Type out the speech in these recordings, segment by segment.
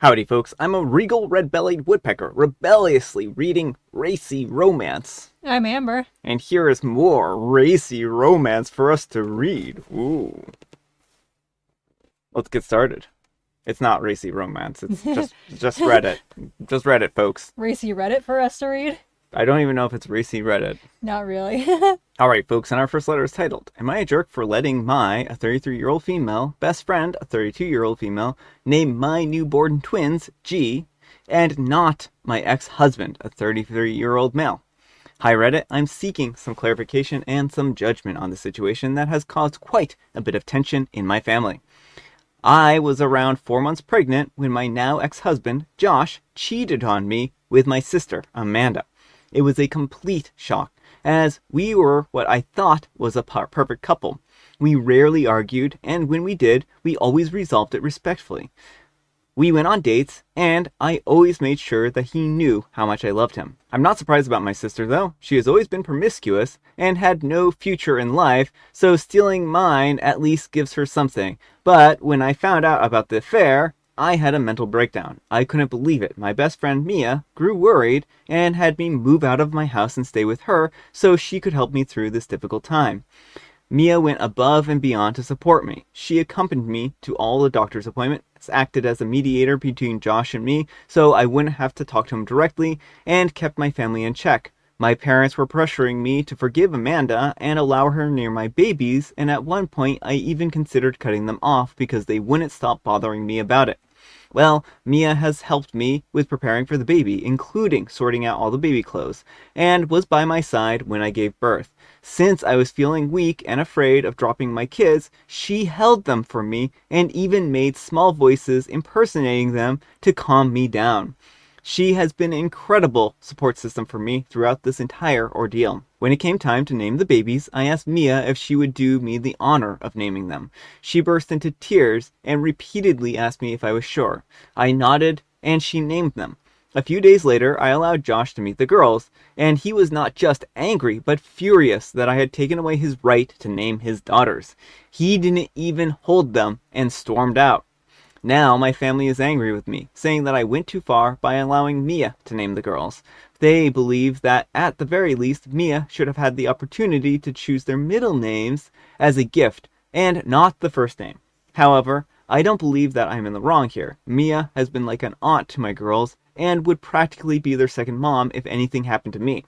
Howdy, folks. I'm a regal red-bellied woodpecker, rebelliously reading racy romance. I'm Amber. And here is more racy romance for us to read. Ooh. Let's get started. It's not racy romance. It's just Reddit. Just Reddit, folks. Racy Reddit for us to read? I don't even know if it's racy Reddit. Not really. Alright, folks, and our first letter is titled, Am I a jerk for letting a 33-year-old female, best friend, a 32-year-old female, name my newborn twins, G, and not my ex-husband, a 33-year-old male? Hi, Reddit. I'm seeking some clarification and some judgment on the situation that has caused quite a bit of tension in my family. I was around 4 months pregnant when my now ex-husband, Josh, cheated on me with my sister, Amanda. It was a complete shock, as we were what I thought was a perfect couple. We rarely argued, and when we did, we always resolved it respectfully. We went on dates, and I always made sure that he knew how much I loved him. I'm not surprised about my sister, though. She has always been promiscuous and had no future in life, so stealing mine at least gives her something. But when I found out about the affair, I had a mental breakdown. I couldn't believe it. My best friend Mia grew worried and had me move out of my house and stay with her so she could help me through this difficult time. Mia went above and beyond to support me. She accompanied me to all the doctor's appointments, acted as a mediator between Josh and me so I wouldn't have to talk to him directly, and kept my family in check. My parents were pressuring me to forgive Amanda and allow her near my babies, and at one point I even considered cutting them off because they wouldn't stop bothering me about it. Well, Mia has helped me with preparing for the baby, including sorting out all the baby clothes, and was by my side when I gave birth. Since I was feeling weak and afraid of dropping my kids, she held them for me and even made small voices impersonating them to calm me down. She has been an incredible support system for me throughout this entire ordeal. When it came time to name the babies, I asked Mia if she would do me the honor of naming them. She burst into tears and repeatedly asked me if I was sure. I nodded, and she named them. A few days later, I allowed Josh to meet the girls, and he was not just angry, but furious that I had taken away his right to name his daughters. He didn't even hold them and stormed out. Now my family is angry with me, saying that I went too far by allowing Mia to name the girls. They believe that, at the very least, Mia should have had the opportunity to choose their middle names as a gift, and not the first name. However, I don't believe that I'm in the wrong here. Mia has been like an aunt to my girls, and would practically be their second mom if anything happened to me.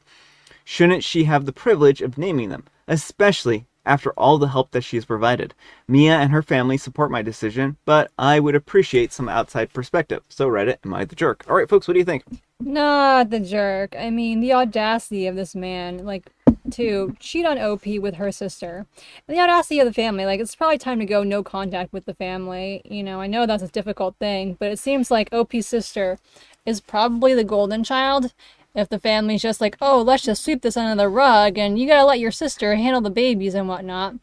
Shouldn't she have the privilege of naming them, especially after all the help that she has provided? Mia and her family support my decision, but I would appreciate some outside perspective. So Reddit, am I the jerk? Alright folks, what do you think? Not the jerk. I mean, the audacity of this man, to cheat on OP with her sister. And the audacity of the family, it's probably time to go no contact with the family. I know that's a difficult thing, but it seems like OP's sister is probably the golden child. If the family's just like, oh, let's just sweep this under the rug and you gotta let your sister handle the babies and whatnot.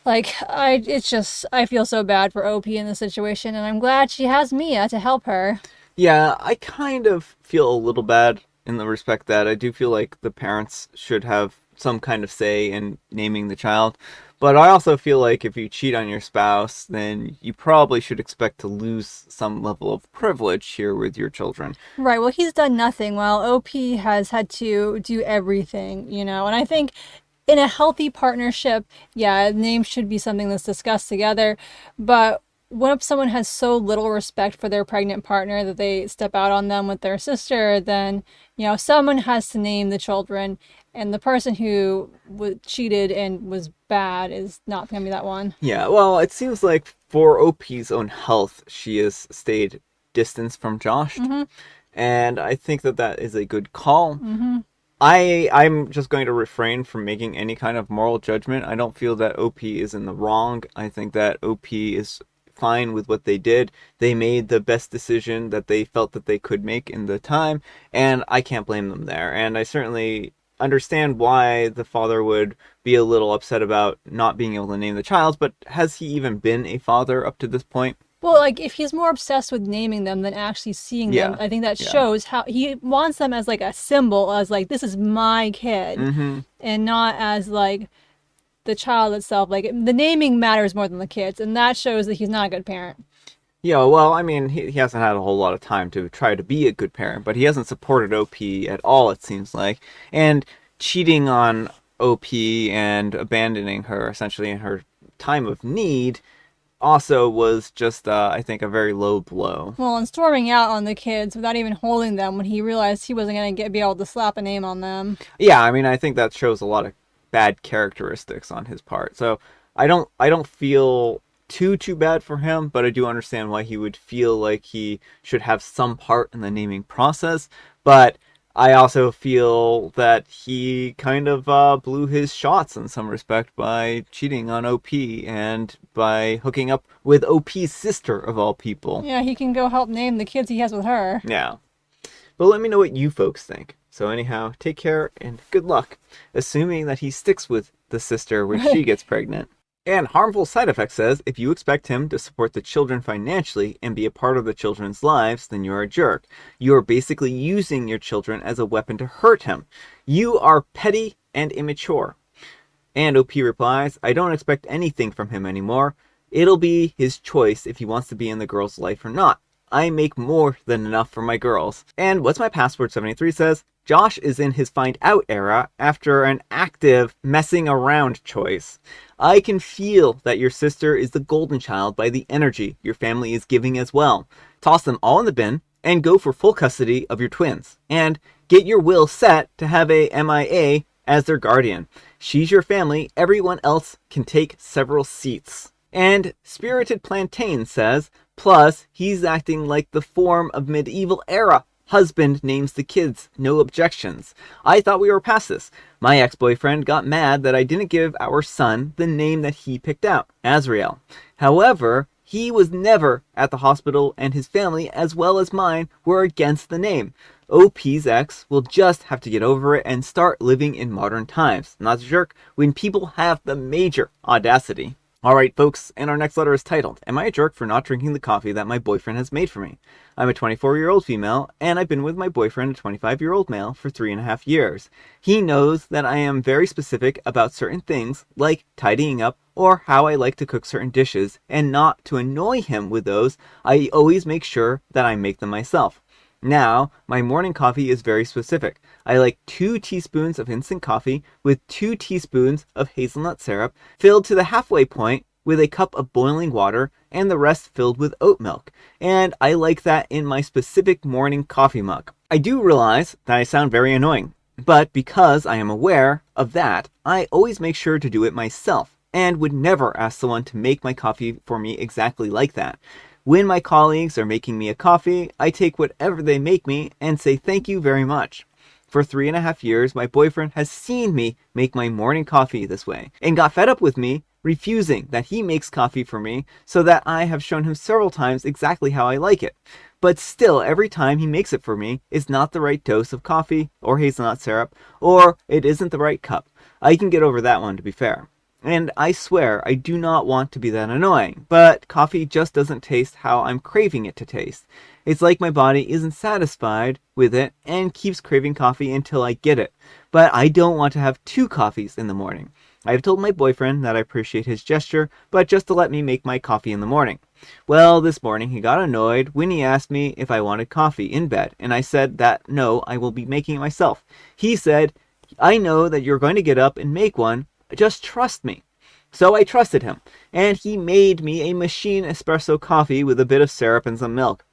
I feel so bad for OP in this situation, and I'm glad she has Mia to help her. Yeah, I kind of feel a little bad in the respect that I do feel like the parents should have some kind of say in naming the child. But I also feel like if you cheat on your spouse, then you probably should expect to lose some level of privilege here with your children. Right, well, he's done nothing while OP has had to do everything, and I think in a healthy partnership, yeah, names should be something that's discussed together, but when someone has so little respect for their pregnant partner that they step out on them with their sister, then, someone has to name the children, and the person who cheated and was bad is not going to be that one. Yeah, well, it seems like for OP's own health, she has stayed distanced from Josh, and I think that is a good call. I'm just going to refrain from making any kind of moral judgment. I don't feel that OP is in the wrong. I think that OP is fine with what they did. They made the best decision that they felt that they could make in the time, and I can't blame them there. And I certainly understand why the father would be a little upset about not being able to name the child, but has he even been a father up to this point? Well, if he's more obsessed with naming them than actually seeing them, I think that shows how he wants them as a symbol, as this is my kid, and not as the child itself. The naming matters more than the kids, and that shows that he's not a good parent. Yeah, well, I mean, he hasn't had a whole lot of time to try to be a good parent, but he hasn't supported OP at all, it seems like. And cheating on OP and abandoning her essentially in her time of need also was just, I think, a very low blow. Well, and storming out on the kids without even holding them when he realized he wasn't going to be able to slap a name on them. Yeah, I mean, I think that shows a lot of bad characteristics on his part. So I don't feel too bad for him, but I do understand why he would feel like he should have some part in the naming process. But I also feel that he kind of blew his shots in some respect by cheating on OP and by hooking up with OP's sister of all people. Yeah, he can go help name the kids he has with her. Yeah. But let me know what you folks think. So anyhow, take care and good luck, assuming that he sticks with the sister when she gets pregnant. And Harmful Side Effect says, if you expect him to support the children financially and be a part of the children's lives, then you're a jerk. You are basically using your children as a weapon to hurt him. You are petty and immature. And OP replies, I don't expect anything from him anymore. It'll be his choice if he wants to be in the girl's life or not. I make more than enough for my girls. And What's My Password 73 says, Josh is in his find out era after an active messing around choice. I can feel that your sister is the golden child by the energy your family is giving as well. Toss them all in the bin and go for full custody of your twins. And get your will set to have a MIA as their guardian. She's your family, everyone else can take several seats. And Spirited Plantain says, plus, he's acting like the form of medieval era. Husband names the kids, no objections. I thought we were past this. My ex-boyfriend got mad that I didn't give our son the name that he picked out, Azrael. However, he was never at the hospital and his family, as well as mine, were against the name. OP's ex will just have to get over it and start living in modern times. Not a jerk when people have the major audacity. Alright folks, and our next letter is titled, Am I a jerk for not drinking the coffee that my boyfriend has made for me? I'm a 24-year-old female, and I've been with my boyfriend, a 25-year-old male, for 3.5 years. He knows that I am very specific about certain things, like tidying up, or how I like to cook certain dishes, and not to annoy him with those, I always make sure that I make them myself. Now, my morning coffee is very specific. I like 2 teaspoons of instant coffee with 2 teaspoons of hazelnut syrup filled to the halfway point with a cup of boiling water and the rest filled with oat milk. And I like that in my specific morning coffee mug. I do realize that I sound very annoying, but because I am aware of that, I always make sure to do it myself and would never ask someone to make my coffee for me exactly like that. When my colleagues are making me a coffee, I take whatever they make me and say thank you very much. For 3.5 years, my boyfriend has seen me make my morning coffee this way and got fed up with me refusing that he makes coffee for me, so that I have shown him several times exactly how I like it. But still, every time he makes it for me, it's not the right dose of coffee or hazelnut syrup, or it isn't the right cup. I can get over that one, to be fair. And I swear I do not want to be that annoying, but coffee just doesn't taste how I'm craving it to taste. It's like my body isn't satisfied with it and keeps craving coffee until I get it. But I don't want to have 2 coffees in the morning. I've told my boyfriend that I appreciate his gesture, but just to let me make my coffee in the morning. Well, this morning he got annoyed when he asked me if I wanted coffee in bed, and I said that no, I will be making it myself. He said, I know that you're going to get up and make one, just trust me. So I trusted him, and he made me a machine espresso coffee with a bit of syrup and some milk.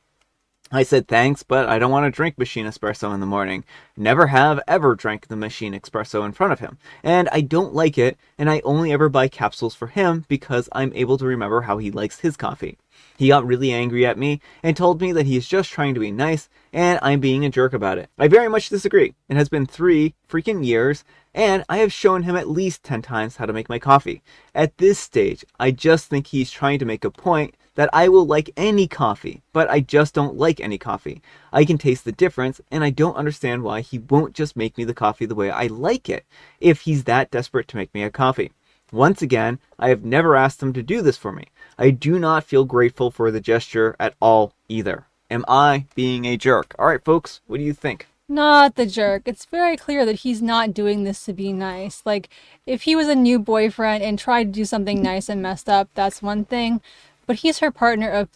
I said thanks, but I don't want to drink machine espresso in the morning. Never have ever drank the machine espresso in front of him. And I don't like it, and I only ever buy capsules for him because I'm able to remember how he likes his coffee. He got really angry at me and told me that he is just trying to be nice and I'm being a jerk about it. I very much disagree. It has been 3 freaking years and I have shown him at least 10 times how to make my coffee. At this stage, I just think he's trying to make a point that I will like any coffee, but I just don't like any coffee. I can taste the difference, and I don't understand why he won't just make me the coffee the way I like it, if he's that desperate to make me a coffee. Once again, I have never asked him to do this for me. I do not feel grateful for the gesture at all either. Am I being a jerk? Alright folks, what do you think? Not the jerk. It's very clear that he's not doing this to be nice. Like, if he was a new boyfriend and tried to do something nice and messed up, that's one thing. But he's her partner of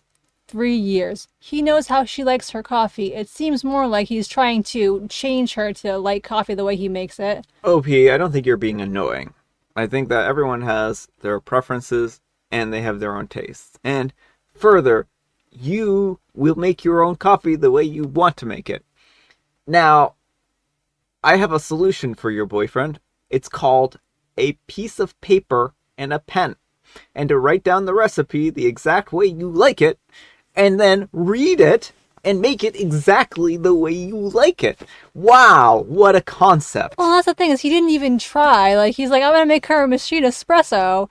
3 years. He knows how she likes her coffee. It seems more like he's trying to change her to like coffee the way he makes it. OP, I don't think you're being annoying. I think that everyone has their preferences and they have their own tastes. And further, you will make your own coffee the way you want to make it. Now, I have a solution for your boyfriend. It's called a piece of paper and a pen. And to write down the recipe the exact way you like it, and then read it and make it exactly the way you like it. Wow, what a concept. Well, that's the thing is he didn't even try. Like he's like, I'm gonna make her a machine espresso,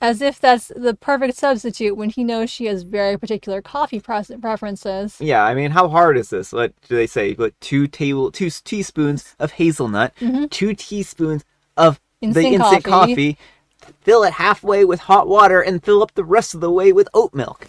as if that's the perfect substitute when he knows she has very particular coffee preferences. Yeah, I mean, how hard is this? What do they say? What, two teaspoons of hazelnut, 2 teaspoons of the instant coffee, fill it halfway with hot water, and fill up the rest of the way with oat milk.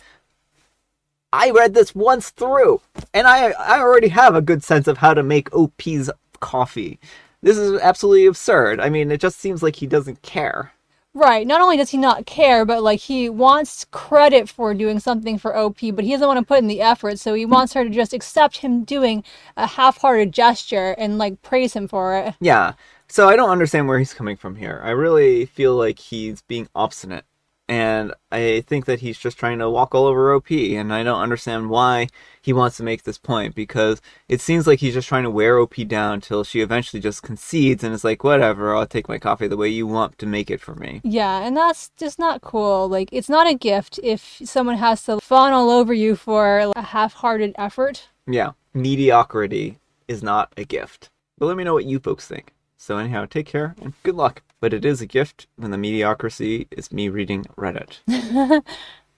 I read this once through, and I already have a good sense of how to make OP's coffee. This is absolutely absurd. I mean, it just seems like he doesn't care. Right. Not only does he not care, but like he wants credit for doing something for OP, but he doesn't want to put in the effort, so he wants her to just accept him doing a half-hearted gesture and like praise him for it. Yeah. So I don't understand where he's coming from here. I really feel like he's being obstinate. And I think that he's just trying to walk all over OP, and I don't understand why he wants to make this point, because it seems like he's just trying to wear OP down till she eventually just concedes and is like, whatever, I'll take my coffee the way you want to make it for me. Yeah, and that's just not cool. Like, it's not a gift if someone has to fawn all over you for a half-hearted effort. Yeah, mediocrity is not a gift. But let me know what you folks think. So anyhow, take care and good luck. But it is a gift when the mediocrity is me reading Reddit.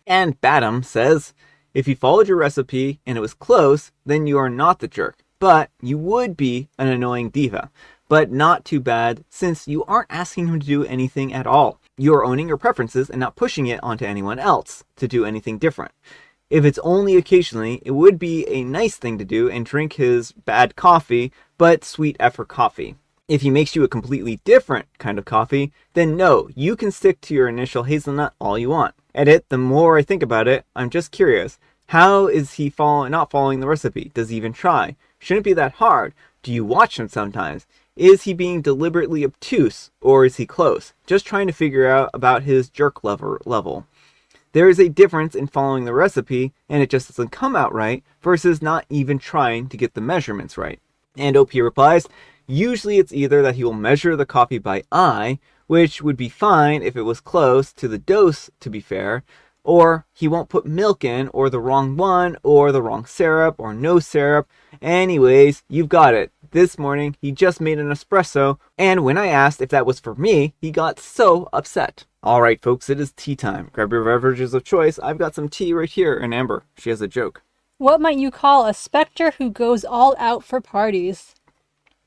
And Badam says, if you followed your recipe and it was close, then you are not the jerk. But you would be an annoying diva. But not too bad, since you aren't asking him to do anything at all. You are owning your preferences and not pushing it onto anyone else to do anything different. If it's only occasionally, it would be a nice thing to do and drink his bad coffee, but sweet effort coffee. If he makes you a completely different kind of coffee, then no, you can stick to your initial hazelnut all you want. The more I think about it, I'm just curious. How is he not following the recipe? Does he even try? Shouldn't be that hard. Do you watch him sometimes? Is he being deliberately obtuse, or is he close? Just trying to figure out about his jerk level. There is a difference in following the recipe, and it just doesn't come out right, versus not even trying to get the measurements right. And OP replies, usually it's either that he will measure the coffee by eye, which would be fine if it was close to the dose, to be fair, or he won't put milk in, or the wrong one, or the wrong syrup, or no syrup. Anyways, you've got it. This morning, he just made an espresso, and when I asked if that was for me, he got so upset. Alright folks, it is tea time. Grab your beverages of choice. I've got some tea right here, and Amber, she has a joke. What might you call a specter who goes all out for parties?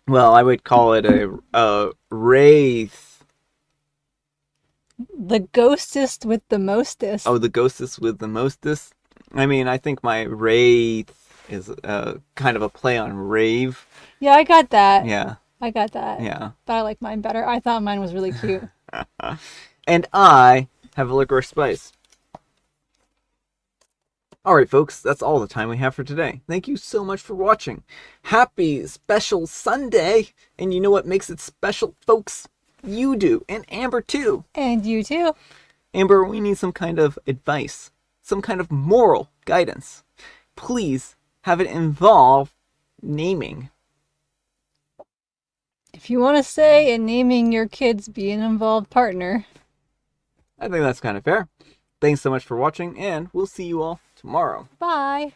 Well, I would call it a wraith. The ghostest with the mostest. Oh, the ghostest with the mostest? I mean, I think my wraith is kind of a play on rave. Yeah, I got that. Yeah. I got that. Yeah. But I like mine better. I thought mine was really cute. And I have a licorice spice. Alright folks, that's all the time we have for today. Thank you so much for watching. Happy special Sunday! And you know what makes it special, folks? You do, and Amber too. And you too. Amber, we need some kind of advice, some kind of moral guidance. Please have it involve naming. If you want to say in naming your kids be an involved partner. I think that's kind of fair. Thanks so much for watching, and we'll see you all tomorrow. Bye.